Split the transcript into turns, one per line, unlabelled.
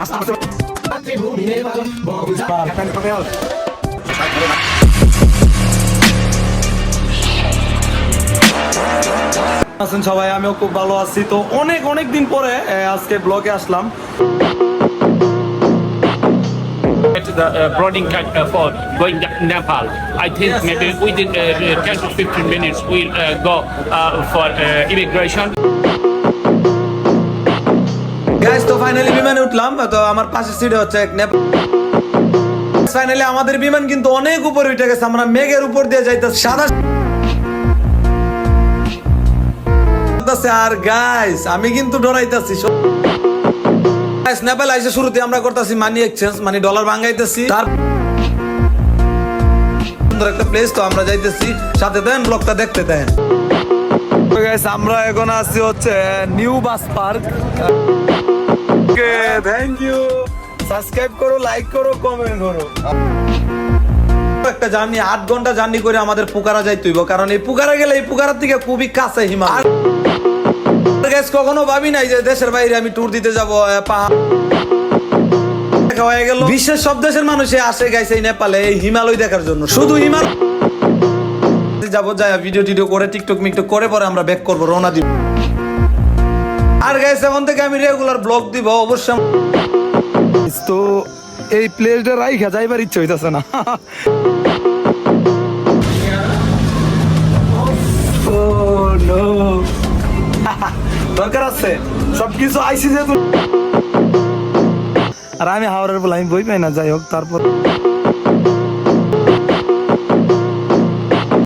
আছেন সবাই, আমিও খুব ভালো আছি। তো অনেক দিন পরে আজকে ব্লগে আসলাম।
The boarding for going to Nepal. I think
Yes,
maybe
yes.
within 10 to 15 minutes we'll go for immigration.
Guys, তো ফাইনালি বিমানে উঠলাম। তো আমার পাশের সিটে হচ্ছে এক ফাইনালি আমাদের বিমান কিন্তু অনেক উপরে উঠে গেছে। আমরা মেঘের উপর দিয়ে যাইতেছি সাদা। আর গাইস, আমি কিন্তু ডরাইতেছি। গাইস, নেপাল আইসে শুরুতে আমরা করতেছি মানি এক্সচেঞ্জ, মানে ডলার ভাঙাইতেছি। তার সুন্দর একটা প্লেস, তো আমরা যাইতেছি। সাথে দেন, ব্লগটা দেখতে দেন। গাইস, আমরা এখন আছি হচ্ছে new bus park. Okay, thank you. Subscribe করো, লাইক করো, কমেন্ট করো। একটা জার্নি 8 ঘন্টা জার্নি করে আমাদের পুকারা যাইতে হইব, কারণ এই পুকারা গেলে এই পুকারার থেকে খুবই কাছে হিমালয়। গাইস, কখনো ভাবি নাই যে দেশের বাইরে আমি ট্যুর দিতে যাব। দেখা হয়ে গেল। বিশ্বের সব দেশের মানুষে আসে গাইস এই নেপালে এই হিমালয় দেখার জন্য। শুধু হিমালয় যাবো, যায় ভিডিও টিডিও করে টিকটক মিকটক করে পরে আমরা ব্যাক করবো, রওনা দিব। আর গাইস, এখন থেকে আমি রেগুলার ব্লগ দিব অবশ্যই। তো এই প্লেসটা রাইখা যাইবার ইচ্ছে হইতাছে না। দরকার আছে সবকিছু আইসি যেহেতু। আর আমি হাওড়ের বলে আমি বই পাই না, যাই হোক। তারপর